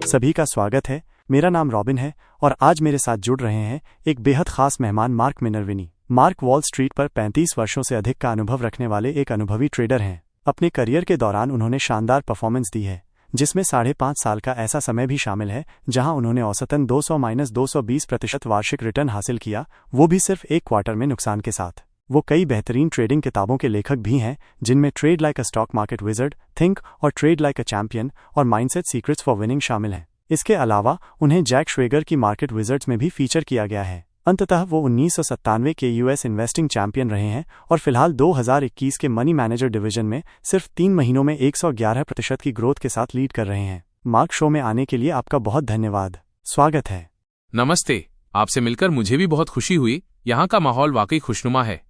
सभी का स्वागत है। मेरा नाम रॉबिन है और आज मेरे साथ जुड़ रहे हैं एक बेहद खास मेहमान mark Minervini. Mark wall street पर 35 वर्षों से अधिक का अनुभव रखने वाले एक अनुभवी ट्रेडर हैं। अपने करियर के दौरान उन्होंने शानदार परफॉर्मेंस दी है, जिसमें 5.5 साल का ऐसा समय भी शामिल है जहां उन्होंने औसतन 200-220% वार्षिक रिटर्न हासिल किया, वो भी सिर्फ एक क्वार्टर में नुकसान के साथ। वो कई बेहतरीन ट्रेडिंग किताबों के लेखक भी हैं, जिनमें trade like a stock market wizard, think और ट्रेड लाइक अ चैंपियन और माइंडसेट सीक्रेट्स फॉर विनिंग शामिल हैं। इसके अलावा उन्हें जैक श्वेगर की मार्केट विज़र्ड्स में भी फीचर किया गया है। अंततः वो 1997 के यूएस इन्वेस्टिंग चैंपियन रहे हैं और फिलहाल 2021 के मनी मैनेजर डिवीजन में सिर्फ 3 महीनों में 111% की ग्रोथ के साथ लीड कर रहे हैं। मार्क, शो में आने के लिए आपका बहुत धन्यवाद। स्वागत है। नमस्ते, आपसे मिलकर मुझे भी बहुत खुशी हुई। यहाँ का माहौल वाकई खुशनुमा है।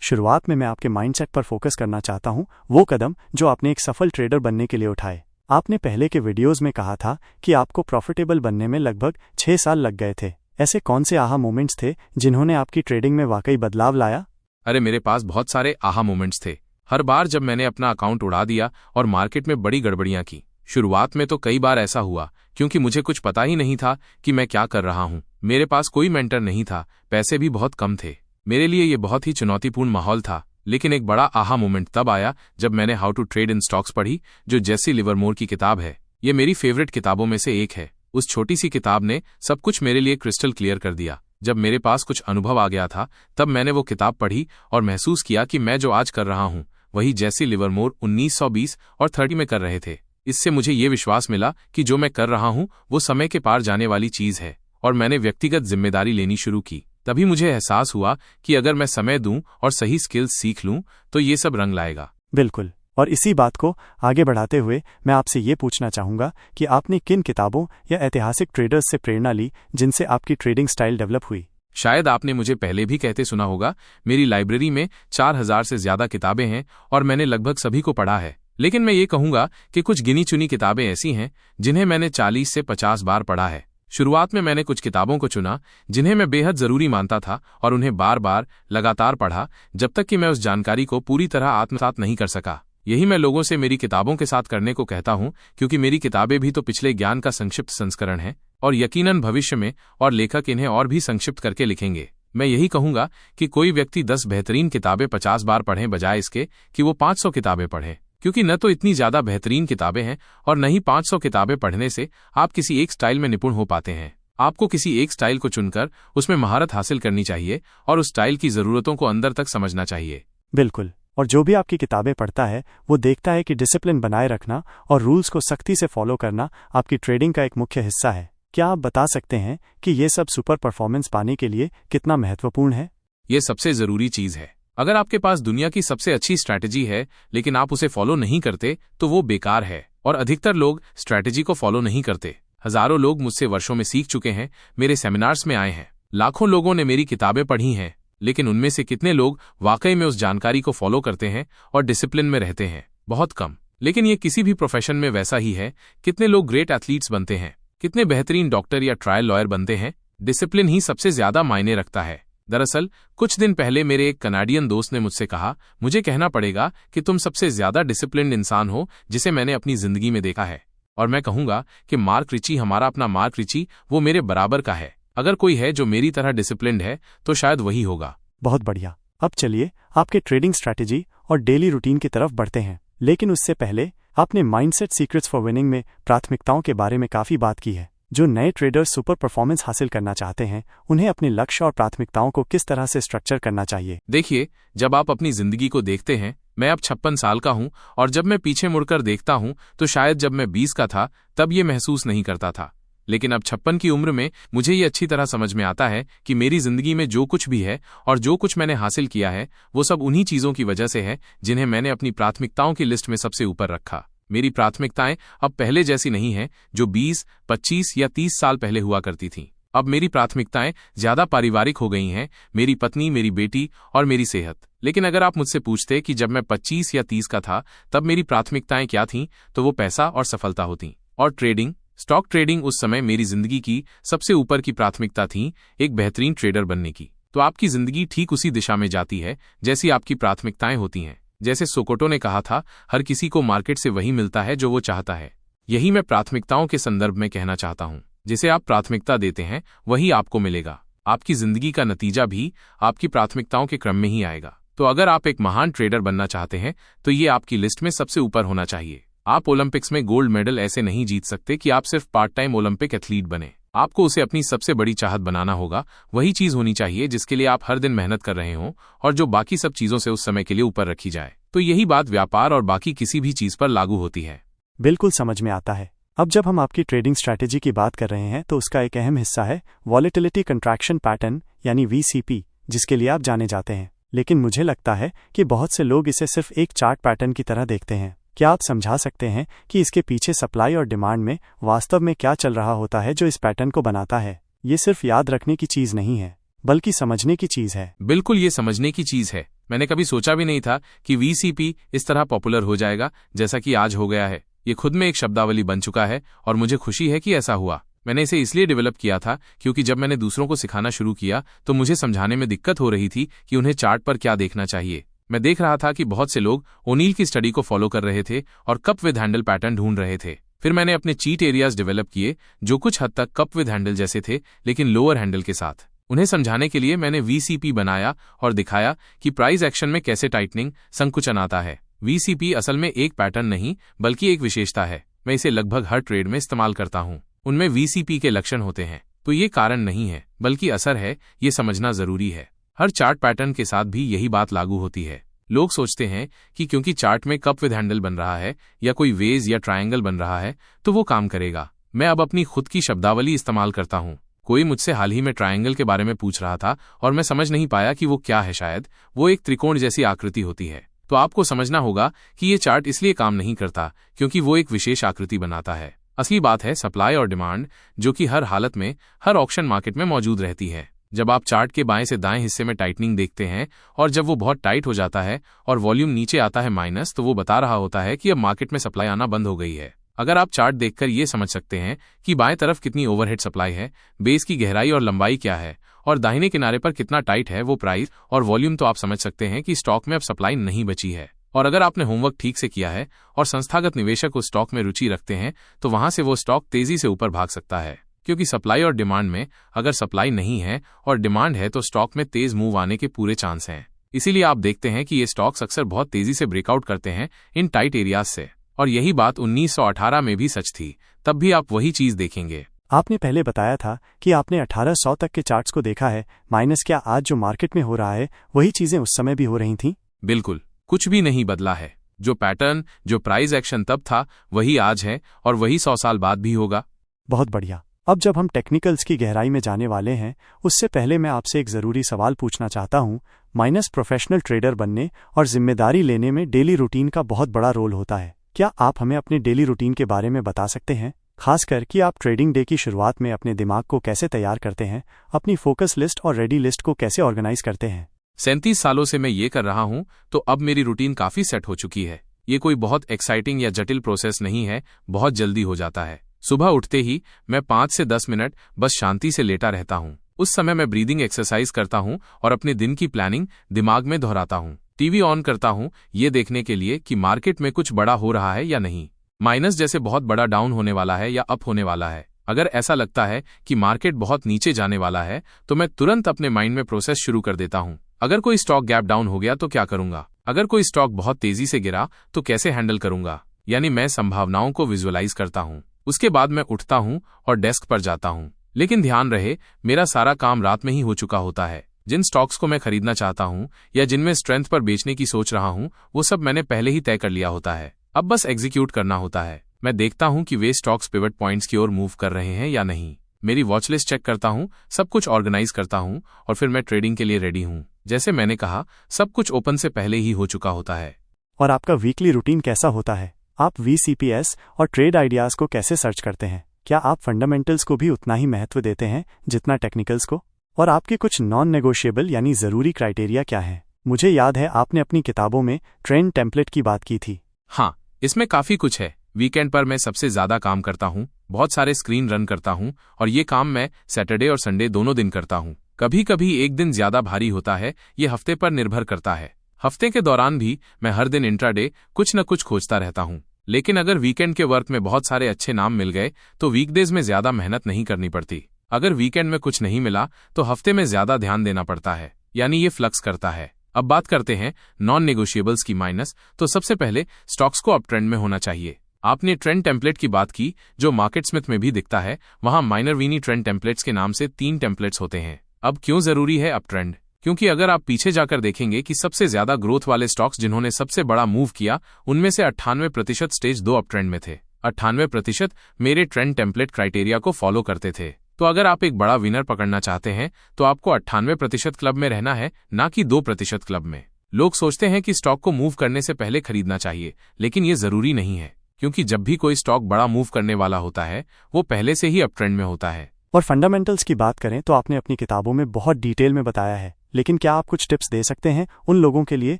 शुरुआत में मैं आपके माइंडसेट पर फोकस करना चाहता हूँ, वो कदम जो आपने एक सफल ट्रेडर बनने के लिए उठाए। आपने पहले के वीडियोस में कहा था कि आपको प्रॉफिटेबल बनने में लगभग 6 साल लग गए थे। ऐसे कौन से आहा मोमेंट्स थे जिन्होंने आपकी ट्रेडिंग में वाकई बदलाव लाया? अरे मेरे पास बहुत सारे आहा मोमेंट्स थे। हर बार जब मैंने अपना अकाउंट उड़ा दिया और मार्केट में बड़ी गड़बड़ियां की। शुरुआत में तो कई बार ऐसा हुआ क्योंकि मुझे कुछ पता ही नहीं था कि मैं क्या कर रहा हूँ। मेरे पास कोई मेंटर नहीं था, पैसे भी बहुत कम थे। मेरे लिए ये बहुत ही चुनौतीपूर्ण माहौल था। लेकिन एक बड़ा आहा मोमेंट तब आया जब मैंने how to trade in stocks पढ़ी, जो जेसी लिवरमोर की किताब है। ये मेरी फेवरेट किताबों में से एक है। उस छोटी सी किताब ने सब कुछ मेरे लिए क्रिस्टल क्लियर कर दिया। जब मेरे पास कुछ अनुभव आ गया था, तब मैंने वो किताब पढ़ी और महसूस किया कि मैं जो आज कर रहा हूँ वही जेसी लिवरमोर 1920 और 30 में कर रहे थे। इससे मुझे ये विश्वास मिला कि जो मैं कर रहा हूँ वो समय के पार जाने वाली चीज है, और मैंने व्यक्तिगत जिम्मेदारी लेनी शुरू की। तभी मुझे एहसास हुआ कि अगर मैं समय दूं और सही स्किल्स सीख लूं तो ये सब रंग लाएगा। बिल्कुल, और इसी बात को आगे बढ़ाते हुए मैं आपसे ये पूछना चाहूँगा कि आपने किन किताबों या ऐतिहासिक ट्रेडर्स से प्रेरणा ली जिनसे आपकी ट्रेडिंग स्टाइल डेवलप हुई? शायद आपने मुझे पहले भी कहते सुना होगा, मेरी लाइब्रेरी में 4000 से ज्यादा किताबें हैं और मैंने लगभग सभी को पढ़ा है। लेकिन मैं ये कहूँगा कि कुछ गिनी चुनी किताबें ऐसी हैं जिन्हें मैंने 40 से 50 बार पढ़ा है। शुरुआत में मैंने कुछ किताबों को चुना जिन्हें मैं बेहद जरूरी मानता था और उन्हें बार बार लगातार पढ़ा जब तक कि मैं उस जानकारी को पूरी तरह आत्मसात नहीं कर सका। यही मैं लोगों से मेरी किताबों के साथ करने को कहता हूं, क्योंकि मेरी किताबें भी तो पिछले ज्ञान का संक्षिप्त संस्करण है और यकीनन भविष्य में और लेखक इन्हें और भी संक्षिप्त करके लिखेंगे। मैं यही कहूंगा कि कोई व्यक्ति 10 बेहतरीन किताबें 50 बार पढ़ें, बजाय इसके कि वो 500 किताबें पढ़े, क्योंकि न तो इतनी ज्यादा बेहतरीन किताबें हैं और न ही 500 किताबें पढ़ने से आप किसी एक स्टाइल में निपुण हो पाते हैं। आपको किसी एक स्टाइल को चुनकर उसमें महारत हासिल करनी चाहिए और उस स्टाइल की जरूरतों को अंदर तक समझना चाहिए। बिल्कुल, और जो भी आपकी किताबें पढ़ता है वो देखता है कि डिसिप्लिन बनाए रखना और रूल्स को सख्ती से फॉलो करना आपकी ट्रेडिंग का एक मुख्य हिस्सा है। क्या आप बता सकते हैं कि ये सब सुपर परफॉर्मेंस पाने के लिए कितना महत्वपूर्ण है? ये सबसे जरूरी चीज है। अगर आपके पास दुनिया की सबसे अच्छी स्ट्रैटेजी है लेकिन आप उसे फॉलो नहीं करते तो वो बेकार है, और अधिकतर लोग स्ट्रैटेजी को फॉलो नहीं करते। हजारों लोग मुझसे वर्षों में सीख चुके हैं, मेरे सेमिनार्स में आए हैं। लाखों लोगों ने मेरी किताबें पढ़ी हैं, लेकिन उनमें से कितने लोग वाकई में उस जानकारी को फॉलो करते हैं और डिसिप्लिन में रहते हैं? बहुत कम। लेकिन ये किसी भी प्रोफेशन में वैसा ही है। कितने लोग ग्रेट एथलीट्स बनते हैं, कितने बेहतरीन डॉक्टर या ट्रायल लॉयर बनते हैं? डिसिप्लिन ही सबसे ज्यादा मायने रखता है। दरअसल कुछ दिन पहले मेरे एक कनाडियन दोस्त ने मुझसे कहा, मुझे कहना पड़ेगा कि तुम सबसे ज्यादा डिसिप्लिन्ड इंसान हो जिसे मैंने अपनी जिंदगी में देखा है। और मैं कहूंगा कि मार्क रिची, हमारा अपना मार्क रिची, वो मेरे बराबर का है। अगर कोई है जो मेरी तरह डिसिप्लिन्ड है तो शायद वही होगा। बहुत बढ़िया। अब चलिए आपके ट्रेडिंग स्ट्रैटेजी और डेली रूटीन की तरफ बढ़ते हैं। लेकिन उससे पहले आपने माइंडसेट सीक्रेट्स फॉर विनिंग में प्राथमिकताओं के बारे में काफी बात की है। जो नए ट्रेडर्स सुपर परफॉर्मेंस हासिल करना चाहते हैं, उन्हें अपने लक्ष्य और प्राथमिकताओं को किस तरह से स्ट्रक्चर करना चाहिए? देखिए, जब आप अपनी जिंदगी को देखते हैं, मैं अब 56 साल का हूं और जब मैं पीछे मुड़कर देखता हूं तो शायद जब मैं 20 का था तब ये महसूस नहीं करता था। लेकिन अब 56 की उम्र में मुझे ये अच्छी तरह समझ में आता है कि मेरी जिंदगी में जो कुछ भी है और जो कुछ मैंने हासिल किया है वो सब उन्हीं चीजों की वजह से है जिन्हें मैंने अपनी प्राथमिकताओं की लिस्ट में सबसे ऊपर रखा। मेरी प्राथमिकताएं अब पहले जैसी नहीं हैं जो 20, 25 या 30 साल पहले हुआ करती थीं। अब मेरी प्राथमिकताएं ज्यादा पारिवारिक हो गई हैं, मेरी पत्नी, मेरी बेटी और मेरी सेहत। लेकिन अगर आप मुझसे पूछते कि जब मैं 25 या 30 का था तब मेरी प्राथमिकताएं क्या थीं, तो वो पैसा और सफलता होती। और ट्रेडिंग, स्टॉक ट्रेडिंग उस समय मेरी जिंदगी की सबसे ऊपर की प्राथमिकता थी, एक बेहतरीन ट्रेडर बनने की। तो आपकी जिंदगी ठीक उसी दिशा में जाती है जैसी आपकी प्राथमिकताएं होती हैं। जैसे सोकोटो ने कहा था, हर किसी को मार्केट से वही मिलता है जो वो चाहता है। यही मैं प्राथमिकताओं के संदर्भ में कहना चाहता हूं। जिसे आप प्राथमिकता देते हैं वही आपको मिलेगा। आपकी जिंदगी का नतीजा भी आपकी प्राथमिकताओं के क्रम में ही आएगा। तो अगर आप एक महान ट्रेडर बनना चाहते हैं तो ये आपकी लिस्ट में सबसे ऊपर होना चाहिए। आप ओलंपिक्स में गोल्ड मेडल ऐसे नहीं जीत सकते कि आप सिर्फ पार्ट टाइम ओलंपिक एथलीट बने। आपको उसे अपनी सबसे बड़ी चाहत बनाना होगा। वही चीज होनी चाहिए जिसके लिए आप हर दिन मेहनत कर रहे हों और जो बाकी सब चीजों से उस समय के लिए ऊपर रखी जाए। तो यही बात व्यापार और बाकी किसी भी चीज पर लागू होती है। बिल्कुल समझ में आता है। अब जब हम आपकी ट्रेडिंग स्ट्रैटेजी की बात कर रहे हैं तो उसका एक अहम हिस्सा है वॉलेटिलिटी कंट्रैक्शन पैटर्न यानी वीसीपी, जिसके लिए आप जाने जाते हैं। लेकिन मुझे लगता है कि बहुत से लोग इसे सिर्फ एक चार्ट पैटर्न की तरह देखते हैं। क्या आप समझा सकते हैं कि इसके पीछे सप्लाई और डिमांड में वास्तव में क्या चल रहा होता है जो इस पैटर्न को बनाता है? ये सिर्फ याद रखने की चीज नहीं है बल्कि समझने की चीज है। बिल्कुल, ये समझने की चीज है। मैंने कभी सोचा भी नहीं था कि वीसीपी इस तरह पॉपुलर हो जाएगा जैसा कि आज हो गया है। ये खुद में एक शब्दावली बन चुका है और मुझे खुशी है कि ऐसा हुआ। मैंने इसे इसलिए डेवलप किया था क्योंकि जब मैंने दूसरों को सिखाना शुरू किया तो मुझे समझाने में दिक्कत हो रही थी कि उन्हें चार्ट पर क्या देखना चाहिए। मैं देख रहा था कि बहुत से लोग ओनील की स्टडी को फॉलो कर रहे थे और कप विद हैंडल पैटर्न ढूंढ रहे थे। फिर मैंने अपने चीट एरियाज डेवलप किए जो कुछ हद तक कप विद हैंडल जैसे थे लेकिन लोअर हैंडल के साथ। उन्हें समझाने के लिए मैंने वीसीपी बनाया और दिखाया कि प्राइस एक्शन में कैसे टाइटनिंग संकुचन आता है। वीसीपी असल में एक पैटर्न नहीं बल्कि एक विशेषता है। मैं इसे लगभग हर ट्रेड में इस्तेमाल करता हूं। उनमें वीसीपी के लक्षण होते हैं। तो ये कारण नहीं है बल्कि असर है। ये समझना जरूरी है। हर चार्ट पैटर्न के साथ भी यही बात लागू होती है। लोग सोचते हैं कि क्योंकि चार्ट में कप विद हैंडल बन रहा है या कोई वेज या ट्रायंगल बन रहा है तो वो काम करेगा। मैं अब अपनी खुद की शब्दावली इस्तेमाल करता हूं। कोई मुझसे हाल ही में ट्रायंगल के बारे में पूछ रहा था और मैं समझ नहीं पाया कि वो क्या है। शायद वो एक त्रिकोण जैसी आकृति होती है। तो आपको समझना होगा कि ये चार्ट इसलिए काम नहीं करता क्योंकि वो एक विशेष आकृति बनाता है। असली बात है सप्लाई और डिमांड, जो कि हर हालत में हर ऑक्शन मार्केट में मौजूद रहती है। जब आप चार्ट के बाएं से दाएं हिस्से में टाइटनिंग देखते हैं और जब वो बहुत टाइट हो जाता है और वॉल्यूम नीचे आता है माइनस, तो वो बता रहा होता है कि अब मार्केट में सप्लाई आना बंद हो गई है। अगर आप चार्ट देखकर ये समझ सकते हैं कि बाएं तरफ कितनी ओवरहेड सप्लाई है, बेस की गहराई और लंबाई क्या है और दाहिने किनारे पर कितना टाइट है वो प्राइस और वॉल्यूम, तो आप समझ सकते हैं कि स्टॉक में अब सप्लाई नहीं बची है। और अगर आपने होमवर्क ठीक से किया है और संस्थागत निवेशक उस स्टॉक में रुचि रखते हैं तो वहां से वो स्टॉक तेजी से ऊपर भाग सकता है। क्योंकि सप्लाई और डिमांड में अगर सप्लाई नहीं है और डिमांड है तो स्टॉक में तेज मूव आने के पूरे चांस हैं। इसीलिए आप देखते हैं कि ये स्टॉक्स अक्सर बहुत तेजी से ब्रेकआउट करते हैं इन टाइट एरियाज से। और यही बात 1918 में भी सच थी। तब भी आप वही चीज देखेंगे। आपने पहले बताया था कि आपने 1800 तक के चार्ट्स को देखा है माइनस। क्या आज जो मार्केट में हो रहा है वही चीजें उस समय भी हो रही थीं? बिल्कुल, कुछ भी नहीं बदला है। जो पैटर्न, जो प्राइस एक्शन तब था वही आज है और वही 100 साल बाद भी होगा। बहुत बढ़िया। अब जब हम टेक्निकल्स की गहराई में जाने वाले हैं उससे पहले मैं आपसे एक ज़रूरी सवाल पूछना चाहता हूं। माइनस प्रोफेशनल ट्रेडर बनने और जिम्मेदारी लेने में डेली रूटीन का बहुत बड़ा रोल होता है। क्या आप हमें अपने डेली रूटीन के बारे में बता सकते हैं? खासकर कि आप ट्रेडिंग डे की शुरुआत में अपने दिमाग को कैसे तैयार करते हैं, अपनी फोकस लिस्ट और रेडी लिस्ट को कैसे ऑर्गेनाइज करते हैं? 37 सालों से मैं ये कर रहा हूं तो अब मेरी रूटीन काफी सेट हो चुकी है। ये कोई बहुत एक्साइटिंग या जटिल प्रोसेस नहीं है, बहुत जल्दी हो जाता है। सुबह उठते ही मैं 5 से 10 मिनट बस शांति से लेटा रहता हूं। उस समय मैं ब्रीदिंग एक्सरसाइज करता हूं और अपने दिन की प्लानिंग दिमाग में दोहराता हूं। टीवी ऑन करता हूं ये देखने के लिए कि मार्केट में कुछ बड़ा हो रहा है या नहीं, माइनस जैसे बहुत बड़ा डाउन होने वाला है या अप होने वाला है। अगर ऐसा लगता है कि मार्केट बहुत नीचे जाने वाला है तो मैं तुरंत अपने माइंड में प्रोसेस शुरू कर देता हूं। अगर कोई स्टॉक गैप डाउन हो गया तो क्या करूंगा? अगर कोई स्टॉक बहुत तेजी से गिरा तो कैसे हैंडल करूंगा? यानी मैं संभावनाओं को विजुअलाइज करता हूं। उसके बाद मैं उठता हूं और डेस्क पर जाता हूं। लेकिन ध्यान रहे, मेरा सारा काम रात में ही हो चुका होता है। जिन स्टॉक्स को मैं खरीदना चाहता हूं या जिनमें स्ट्रेंथ पर बेचने की सोच रहा हूं वो सब मैंने पहले ही तय कर लिया होता है। अब बस एग्जीक्यूट करना होता है। मैं देखता हूं कि वे स्टॉक्स पिवट पॉइंट्स की ओर मूव कर रहे हैं या नहीं। मेरी वॉच लिस्ट चेक करता हूं, सब कुछ ऑर्गेनाइज करता हूं और फिर मैं ट्रेडिंग के लिए रेडी हूं। जैसे मैंने कहा, सब कुछ ओपन से पहले ही हो चुका होता है। और आपका वीकली रूटीन कैसा होता है? आप VCPS और ट्रेड आइडियाज को कैसे सर्च करते हैं? क्या आप फंडामेंटल्स को भी उतना ही महत्व देते हैं जितना टेक्निकल्स को? और आपके कुछ नॉन नेगोशिएबल यानी ज़रूरी क्राइटेरिया क्या हैं? मुझे याद है आपने अपनी किताबों में ट्रेंड टेम्पलेट की बात की थी। हाँ, इसमें काफी कुछ है। वीकेंड पर मैं सबसे ज्यादा काम करता हूँ, बहुत सारे स्क्रीन रन करता हूँ और ये काम मैं सैटरडे और संडे दोनों दिन करता हूँ। कभी कभी एक दिन ज्यादा भारी होता है, ये हफ्ते पर निर्भर करता है। हफ्ते के दौरान भी मैं हर दिन इंट्राडे कुछ न कुछ खोजता रहता हूँ। लेकिन अगर वीकेंड के वर्क में बहुत सारे अच्छे नाम मिल गए तो वीकडेज में ज्यादा मेहनत नहीं करनी पड़ती। अगर वीकेंड में कुछ नहीं मिला तो हफ्ते में ज्यादा ध्यान देना पड़ता है, यानी ये फ्लक्स करता है। अब बात करते हैं नॉन नेगोशिएबल्स की माइनस। तो सबसे पहले स्टॉक्स को अप ट्रेंड में होना चाहिए। आपने ट्रेंड टेम्पलेट की बात की जो मार्केट स्मिथ में भी दिखता है, वहां माइनर वीनी ट्रेंड टेम्पलेट्स के नाम से 3 टेम्पलेट्स होते हैं। अब क्यों जरूरी है अप ट्रेंड? क्योंकि अगर आप पीछे जाकर देखेंगे कि सबसे ज्यादा ग्रोथ वाले स्टॉक्स जिन्होंने सबसे बड़ा मूव किया, उनमें से 98% स्टेज 2 अप ट्रेंड में थे। 98% मेरे ट्रेंड टेम्पलेट क्राइटेरिया को फॉलो करते थे। तो अगर आप एक बड़ा विनर पकड़ना चाहते हैं तो आपको 98% क्लब में रहना है, ना कि 2% क्लब में। लोग सोचते हैं कि स्टॉक को मूव करने से पहले खरीदना चाहिए, लेकिन ये जरूरी नहीं है, क्योंकि जब भी कोई स्टॉक बड़ा मूव करने वाला होता है वो पहले से ही अप ट्रेंड में होता है। और फंडामेंटल्स की बात करें तो आपने अपनी किताबों में बहुत डिटेल में बताया है, लेकिन क्या आप कुछ टिप्स दे सकते हैं उन लोगों के लिए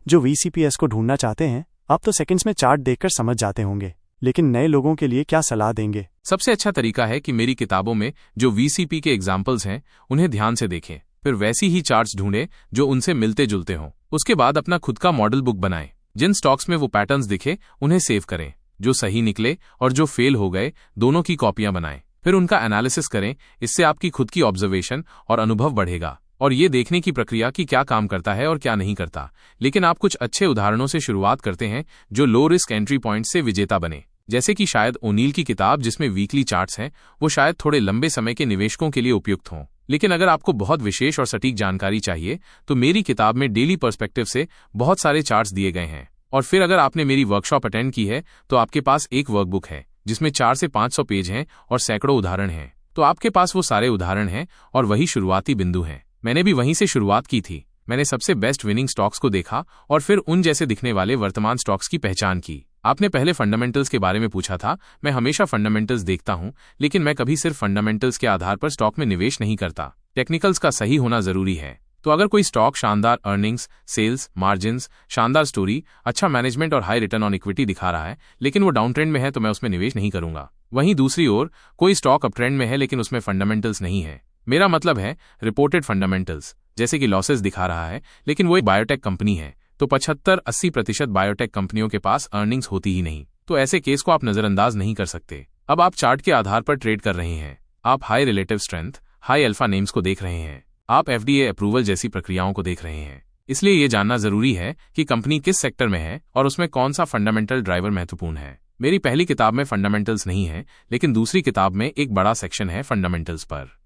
जो VCPS को ढूंढना चाहते हैं? आप तो सेकंड्स में चार्ट देखकर समझ जाते होंगे, लेकिन नए लोगों के लिए क्या सलाह देंगे? सबसे अच्छा तरीका है कि मेरी किताबों में जो VCP के एग्जाम्पल्स हैं उन्हें ध्यान से देखें, फिर वैसी ही चार्ट्स ढूंढें जो उनसे मिलते जुलते हों। उसके बाद अपना खुद का मॉडल बुक बनाएं। जिन स्टॉक्स में वो पैटर्न्स दिखे उन्हें सेव करें, जो सही निकले और जो फेल हो गए दोनों की कॉपियां बनाएं, फिर उनका एनालिसिस करें। इससे आपकी खुद की ऑब्जर्वेशन और अनुभव बढ़ेगा और ये देखने की प्रक्रिया कि क्या काम करता है और क्या नहीं करता। लेकिन आप कुछ अच्छे उदाहरणों से शुरुआत करते हैं जो लो रिस्क एंट्री पॉइंट से विजेता बने, जैसे कि शायद ओनील की किताब जिसमें वीकली चार्ट्स हैं, वो शायद थोड़े लंबे समय के निवेशकों के लिए उपयुक्त हों। लेकिन अगर आपको बहुत विशेष और सटीक जानकारी चाहिए तो मेरी किताब में डेली पर्सपेक्टिव से बहुत सारे चार्ट्स दिए गए हैं। और फिर अगर आपने मेरी वर्कशॉप अटेंड की है तो आपके पास एक वर्कबुक है जिसमें 400 से 500 पेज हैं और सैकड़ों उदाहरण हैं। तो आपके पास वो सारे उदाहरण हैं और वही शुरुआती बिंदु हैं। मैंने भी वहीं से शुरुआत की थी। मैंने सबसे बेस्ट विनिंग स्टॉक्स को देखा और फिर उन जैसे दिखने वाले वर्तमान स्टॉक्स की पहचान की। आपने पहले फंडामेंटल्स के बारे में पूछा था। मैं हमेशा फंडामेंटल्स देखता हूं, लेकिन मैं कभी सिर्फ फंडामेंटल्स के आधार पर स्टॉक में निवेश नहीं करता। टेक्निकल्स का सही होना जरूरी है। तो अगर कोई स्टॉक शानदार अर्निंग्स, सेल्स, मार्जिन्स, शानदार स्टोरी, अच्छा मैनेजमेंट और हाई रिटर्न ऑन इक्विटी दिखा रहा है, लेकिन वो डाउन ट्रेंड में है, तो मैं उसमें निवेश नहीं करूंगा। वहीं दूसरी ओर कोई स्टॉक अप ट्रेंड में है लेकिन उसमें फंडामेंटल्स नहीं है, मेरा मतलब है रिपोर्टेड फंडामेंटल्स, जैसे कि लॉसेस दिखा रहा है, लेकिन वो एक बायोटेक कंपनी है, तो 75-80% बायोटेक कंपनियों के पास अर्निंग्स होती ही नहीं। तो ऐसे केस को आप नजरअंदाज नहीं कर सकते। अब आप चार्ट के आधार पर ट्रेड कर रहे हैं। आप high relative strength, high alpha names को देख रहे हैं। आप FDA अप्रूवल जैसी प्रक्रियाओं को देख रहे हैं। इसलिए ये जानना जरूरी है कि कंपनी किस सेक्टर में है और उसमें कौन सा फंडामेंटल ड्राइवर महत्वपूर्ण है। मेरी पहली किताब में फंडामेंटल्स नहीं है, लेकिन दूसरी किताब में एक बड़ा सेक्शन है फंडामेंटल्स पर।